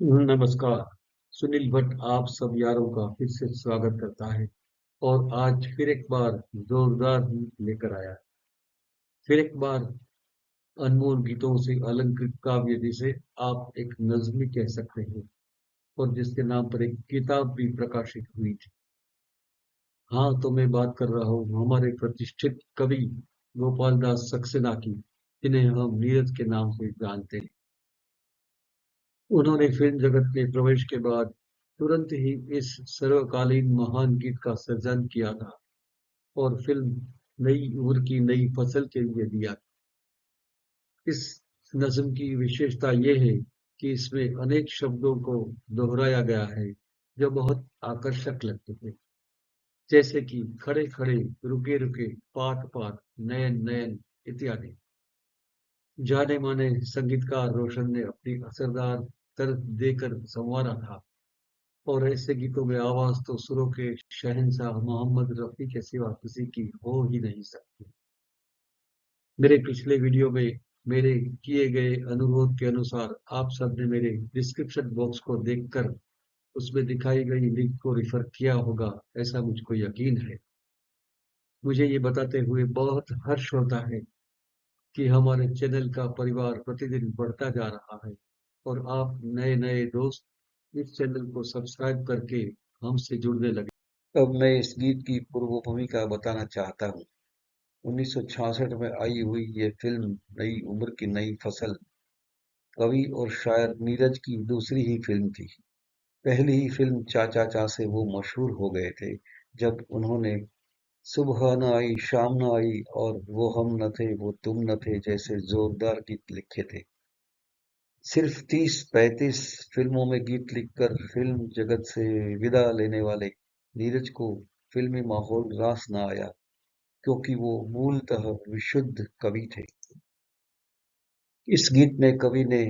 नमस्कार। सुनील भट्ट आप सब यारों का फिर से स्वागत करता है और आज फिर एक बार जोरदार लेकर आया। फिर एक बार अनमोल गीतों से अलंकृत काव्य जिसे आप एक नज्म कह सकते हैं और जिसके नाम पर एक किताब भी प्रकाशित हुई थी। हाँ, तो मैं बात कर रहा हूँ हमारे प्रतिष्ठित कवि गोपाल दास सक्सेना की, जिन्हें हम नीरज के नाम से जानते हैं। उन्होंने फिल्म जगत में प्रवेश के बाद तुरंत ही इस सर्वकालीन महान गीत का सृजन किया था और फिल्म नई उम्र की नई फसल के लिए दिया। इस नज्म की विशेषता ये है कि इसमें अनेक शब्दों को दोहराया गया है जो बहुत आकर्षक लगते थे, जैसे कि खड़े खड़े, रुके रुके, पात पात, नयन नयन इत्यादि। जाने माने संगीतकार रोशन ने अपनी असरदार तर्ज देकर संवारा था और ऐसे गीतों में आवाज तो सुरों के शहंशाह मोहम्मद रफी के सिवा किसी की हो ही नहीं सकती। मेरे पिछले वीडियो में मेरे किए गए अनुरोध के अनुसार आप सबने मेरे डिस्क्रिप्शन बॉक्स को देखकर उसमें दिखाई गई लिंक को रिफर किया होगा, ऐसा मुझको यकीन है। मुझे ये बताते हुए बहुत हर्ष होता है कि हमारे चैनल का परिवार प्रतिदिन बढ़ता जा रहा है और आप नए नए दोस्त इस चैनल को सब्सक्राइब करके हमसे जुड़ने लगे। अब मैं इस गीत की पूर्व भूमिका बताना चाहता हूँ। 1966 में आई हुई ये फिल्म नई उम्र की नई फसल कवि और शायर नीरज की दूसरी ही फिल्म थी। पहली ही फिल्म चाचा चा से वो मशहूर हो गए थे जब उन्होंने सुबह न आई शाम न आई और वो हम न थे वो तुम न थे जैसे जोरदार गीत लिखे थे। सिर्फ 30-35 फिल्मों में गीत लिखकर फिल्म जगत से विदा लेने वाले नीरज को फिल्मी माहौल रास न आया, क्योंकि वो मूलतः विशुद्ध कवि थे। इस गीत में कवि ने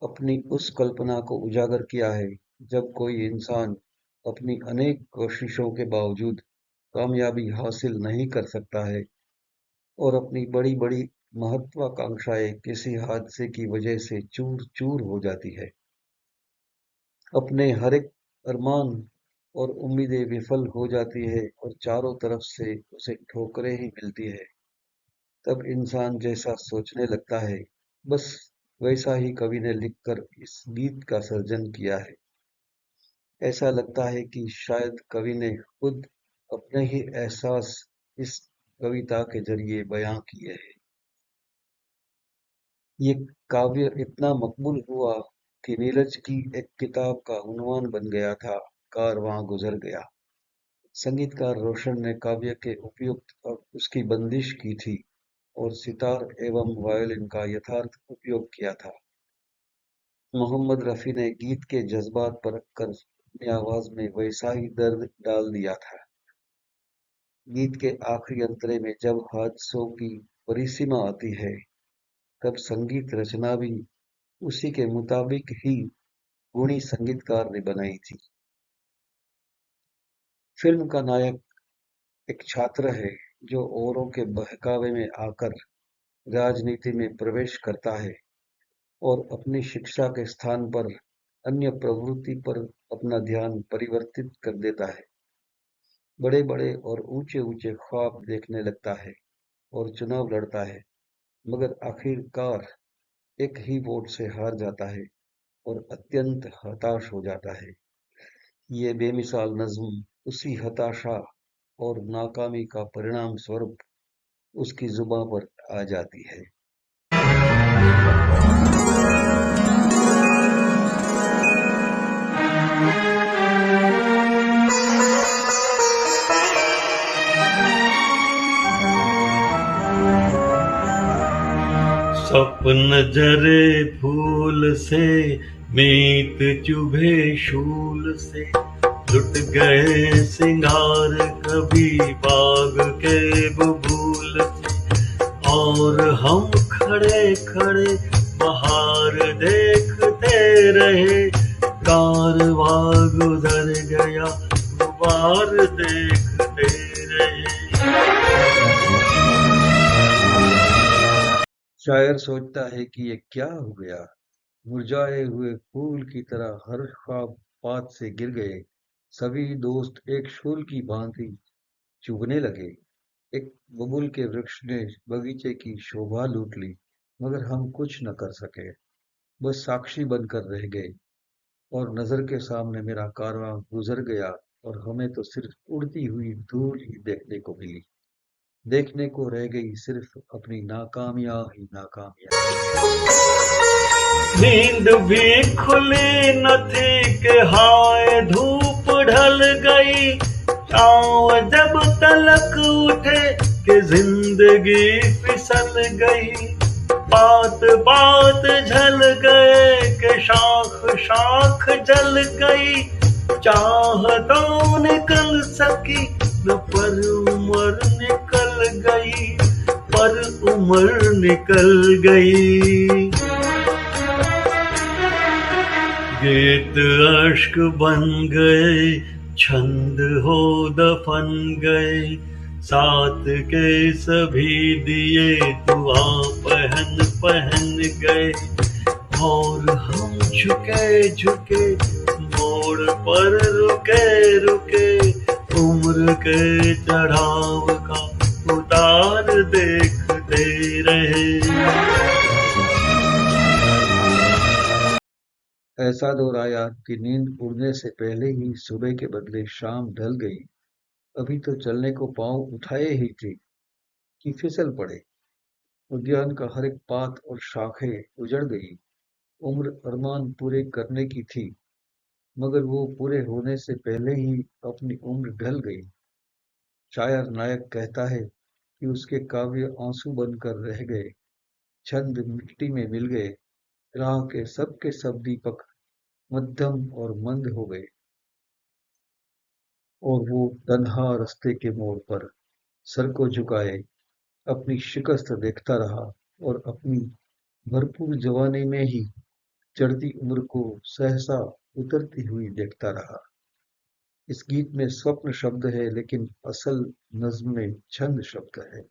अपनी उस कल्पना को उजागर किया है जब कोई इंसान अपनी अनेक कोशिशों के बावजूद कामयाबी हासिल नहीं कर सकता है और अपनी बड़ी बड़ी महत्वाकांक्षाएं किसी हादसे की वजह से चूर चूर हो जाती है। अपने हर एक अरमान और उम्मीदें विफल हो जाती है और चारों तरफ से उसे ठोकरें ही मिलती है। तब इंसान जैसा सोचने लगता है, बस वैसा ही कवि ने लिखकर इस गीत का सर्जन किया है। ऐसा लगता है कि शायद कवि ने खुद अपने ही एहसास इस कविता के जरिए बयां किए हैं। ये काव्य इतना मकबूल हुआ कि नीरज की एक किताब का उन्वान बन गया था, कारवां गुजर गया। संगीतकार रोशन ने काव्य के उपयुक्त और उसकी बंदिश की थी और सितार एवं वायोलिन का यथार्थ उपयोग किया था। मोहम्मद रफी ने गीत के जज्बात परखकर अपनी आवाज में वैसा ही दर्द डाल दिया था। गीत के आखिरी अंतरे में जब हादसों की परिसीमा आती है, तब संगीत रचना भी उसी के मुताबिक ही गुणी संगीतकार ने बनाई थी। फिल्म का नायक एक छात्र है जो औरों के बहकावे में आकर राजनीति में प्रवेश करता है और अपनी शिक्षा के स्थान पर अन्य प्रवृत्ति पर अपना ध्यान परिवर्तित कर देता है। बड़े बड़े और ऊंचे ऊंचे ख्वाब देखने लगता है और चुनाव लड़ता है, मगर आखिरकार एक ही वोट से हार जाता है और अत्यंत हताश हो जाता है। ये बेमिसाल नज्म उसी हताशा और नाकामी का परिणाम स्वरूप उसकी जुबां पर आ जाती है। सपन जरे फूल से मीत चुभे शूल से लुट गए सिंगार कभी बाग के बबूल से और हम खड़े खड़े बाहर देखते रहे कारवां गुजर गया गुबार देखते रहे। शायर सोचता है कि ये क्या हो गया, मुरझाए हुए फूल की तरह हर ख्वाब पात से गिर गए। सभी दोस्त एक शूल की भांति चुभने लगे। एक बबूल के वृक्ष ने बगीचे की शोभा लूट ली, मगर हम कुछ न कर सके। बस साक्षी बनकर रह गए, और नजर के सामने मेरा कारवां गुजर गया, और हमें तो सिर्फ उड़ती हुई धूल ही देखने को मिली। देखने को रह गई सिर्फ अपनी नाकामियां ही नाकामियां। नींद भी खुली न थी कि हाय धूप ढल गई, छाँव जब तलक उठे कि जिंदगी फिसल गई। बात बात झल गए कि शाख शाख जल गई, चाह तो निकल सकी न पर उम्र निकल गई, पर उम्र निकल गई। गीत अश्क बन गए, छंद हो दफन गए, साथ के सभी दिए दुआ पहन पहन गए। और हम झुके झुके मोड़ पर रुके रुके, उम्र के चढ़ाव का उतार देखते रहे। ऐसा दौर आया कि नींद उड़ने से पहले ही सुबह के बदले शाम ढल गई। अभी तो चलने को पांव उठाए ही थे कि फिसल पड़े। उद्यान का हर एक पात और शाखें उजड़ गई। उम्र अरमान पूरे करने की थी, मगर वो पूरे होने से पहले ही अपनी उम्र ढल गई। शायर नायक कहता है कि उसके काव्य आंसू बनकर रह गए, छंद मिट्टी में मिल गए, राह के सब दीपक मध्यम और मंद हो गए, और वो तन्हा रास्ते के मोड़ पर सर को झुकाए अपनी शिकस्त देखता रहा, और अपनी भरपूर जवानी में ही चढ़ती उम्र को सहसा उतरती हुई देखता रहा। इस गीत में स्वप्न शब्द है, लेकिन असल नज्म में छंद शब्द है।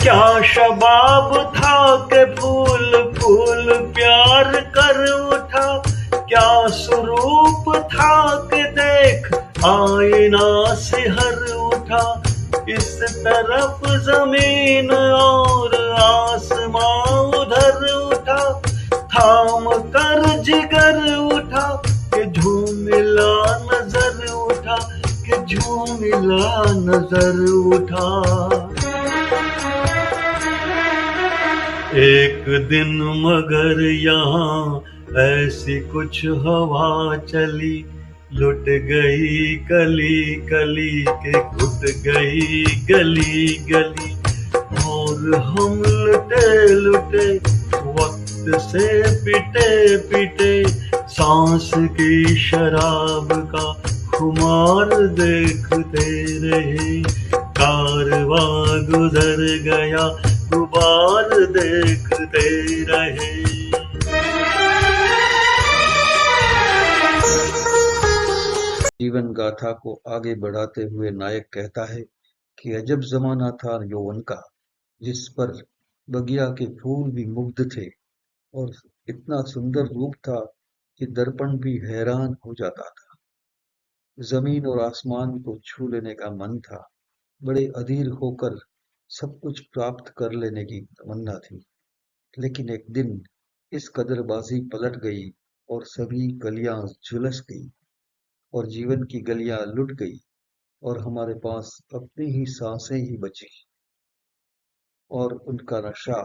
क्या शबाब था के फूल फूल प्यार कर उठा, क्या स्वरूप था के देख आईना से हर उठा। इस तरफ जमीन और आसमां उधर उठा, थाम कर जिगर उठा कि झूमिला नजर उठा, कि झूमिला नजर उठा। एक दिन मगर यहाँ ऐसी कुछ हवा चली, लुट गई कली कली के घुट गई गली गली। और हम लुटे लुटे वक्त से पिटे पिटे, सांस की शराब का खुमार देखते रहे। कारवां गुजर गया, गुबार देखते रहे। जीवन गाथा को आगे बढ़ाते हुए नायक कहता है कि अजब जमाना था यौवन का, जिस पर बगिया के फूल भी मुग्ध थे, और इतना सुंदर रूप था कि दर्पण भी हैरान हो जाता था। जमीन और आसमान को छू लेने का मन था, बड़े अधीर होकर सब कुछ प्राप्त कर लेने की तमन्ना थी। लेकिन एक दिन इस कदरबाजी पलट गई, और सभी कलियां झुलस गई, और जीवन की गलियां लुट गई, और हमारे पास अपनी ही सांसें ही बची, और उनका नशा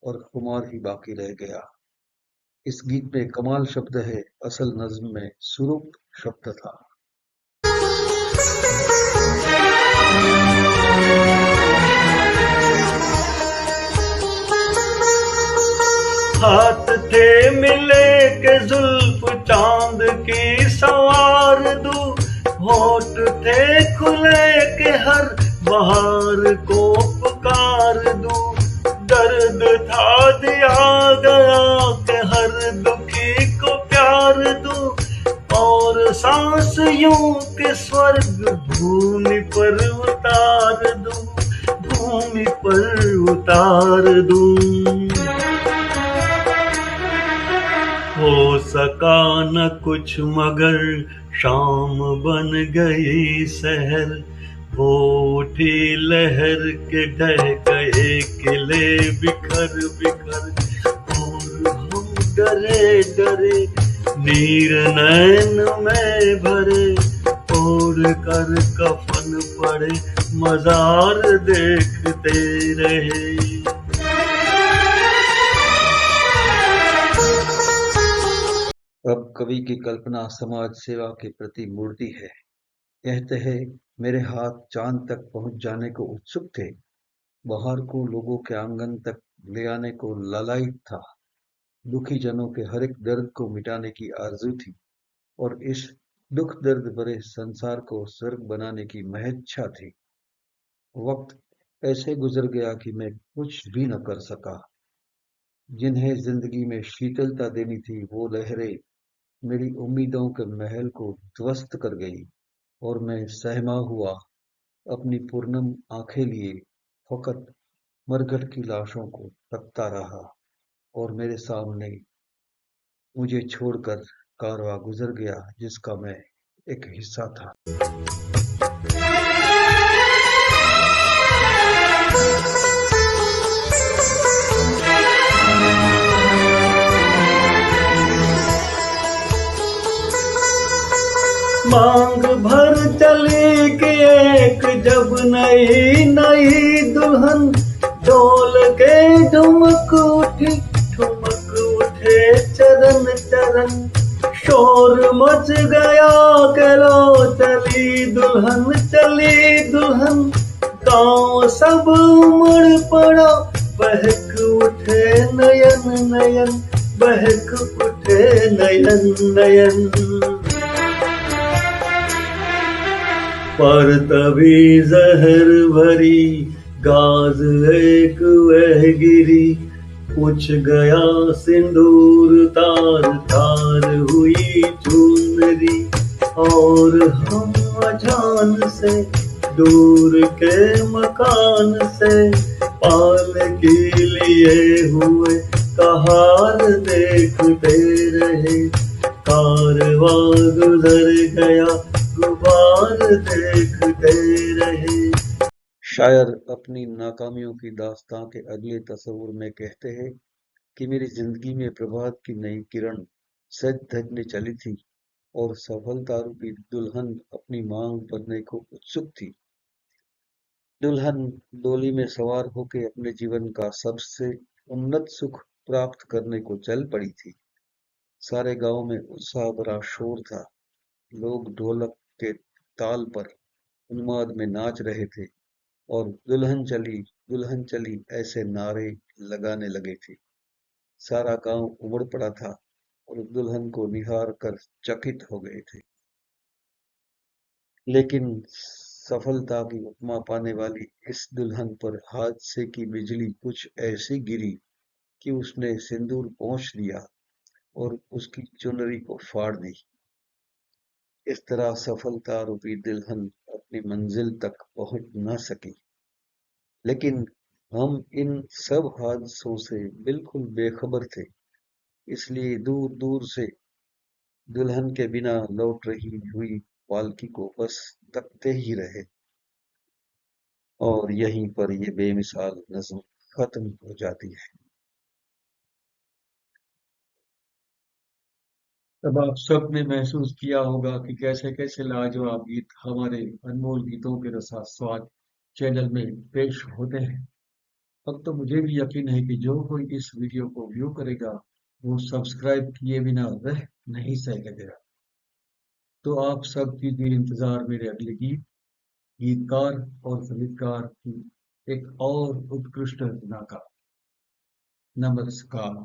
और खुमार ही बाकी रह गया। इस गीत में कमाल शब्द है, असल नज्म में सुरूप शब्द था। हाथ थे मिले के जुल्फ चांद की सवार दूं, होठ थे खुले के हर बहार को पुकार दूं। दर्द था दिया गया के हर दुखी को प्यार दूं, और सांस यूं के स्वर्ग भूमि पर उतार दूं, भूमि पर उतार दूं। सका न कुछ मगर शाम बन गई शहर। वो उठी लहर के ढह गए किले बिखर बिखर। और हम डरे डरे नीर नैन में भरे। ओढ़ कर कफन पड़े मजार देखते रहे। अब कवि की कल्पना समाज सेवा के प्रति मूर्ति है। कहते हैं, मेरे हाथ चांद तक पहुंच जाने को उत्सुक थे। बहार को लोगों के आंगन तक ले आने को लालायित था। दुखी जनों के हर एक दर्द को मिटाने की आरजू थी और इस दुख दर्द भरे संसार को स्वर्ग बनाने की महच्छा थी। वक्त ऐसे गुजर गया कि मैं कुछ भी न कर सका। जिन्हें जिंदगी में शीतलता देनी थी वो लहरें मेरी उम्मीदों के महल को ध्वस्त कर गई और मैं सहमा हुआ अपनी पूर्णम आंखें लिए फकत मरघट की लाशों को तकता रहा। और मेरे सामने मुझे छोड़कर कारवां गुजर गया जिसका मैं एक हिस्सा था। मांग भर चली कि एक जब नई नई दुल्हन डोल के ठुमक उठी। ठुमक उठे चरण चरण शोर मच गया कि लो चली दुल्हन चली दुल्हन। गांव सब उमड़ पड़ा बहक उठे नयन नयन। बहक उठे नयन नयन। पर तभी जहर भरी गाज एक वह गिरी। उछ गया सिंदूर तार तार हुई चुनरी। और हम अजान से दूर के मकान से पाल के लिए हुए कहार देखते रहे। कारवां गुजर गया गुबार देखते रहे। शायर अपनी नाकामियों की दास्तां के अगले तस्वुर में कहते हैं कि मेरी जिंदगी में प्रभात की नई किरण सज धजने चली थी और सफलता रूपी दुल्हन अपनी मांग भरने को उत्सुक थी। दुल्हन डोली में सवार होकर अपने जीवन का सबसे उन्नत सुख प्राप्त करने को चल पड़ी थी। सारे गांव में उत्साह भरा शोर था। लोग ढोलक के ताल पर उन्माद में नाच रहे थे और दुल्हन चली ऐसे नारे लगाने लगे थे। सारा गांव उमड़ पड़ा था और दुल्हन को निहार कर चकित हो गए थे। लेकिन सफलता की उपमा पाने वाली इस दुल्हन पर हादसे की बिजली कुछ ऐसी गिरी कि उसने सिंदूर पोंछ दिया और उसकी चुनरी को फाड़ दी। इस तरह सफलता रूपी दुल्हन अपनी मंजिल तक पहुंच न सकी। लेकिन हम इन सब हादसों से बिल्कुल बेखबर थे, इसलिए दूर दूर से दुल्हन के बिना लौट रही हुई पालकी को बस तकते ही रहे और यहीं पर ये बेमिसाल नज़्म खत्म हो जाती है। अब आप सब ने महसूस किया होगा कि कैसे कैसे लाजवाब गीत हमारे अनमोल गीतों के रसास्वाद चैनल में पेश होते हैं। अब तो मुझे भी यकीन है कि जो कोई इस वीडियो को व्यू करेगा वो सब्सक्राइब किए बिना रह नहीं सकेगा। तो आप सब कीजिए इंतजार मेरे अगले गीतकार और संगीतकार की एक और उत्कृष्ट रचना का। नमस्कार।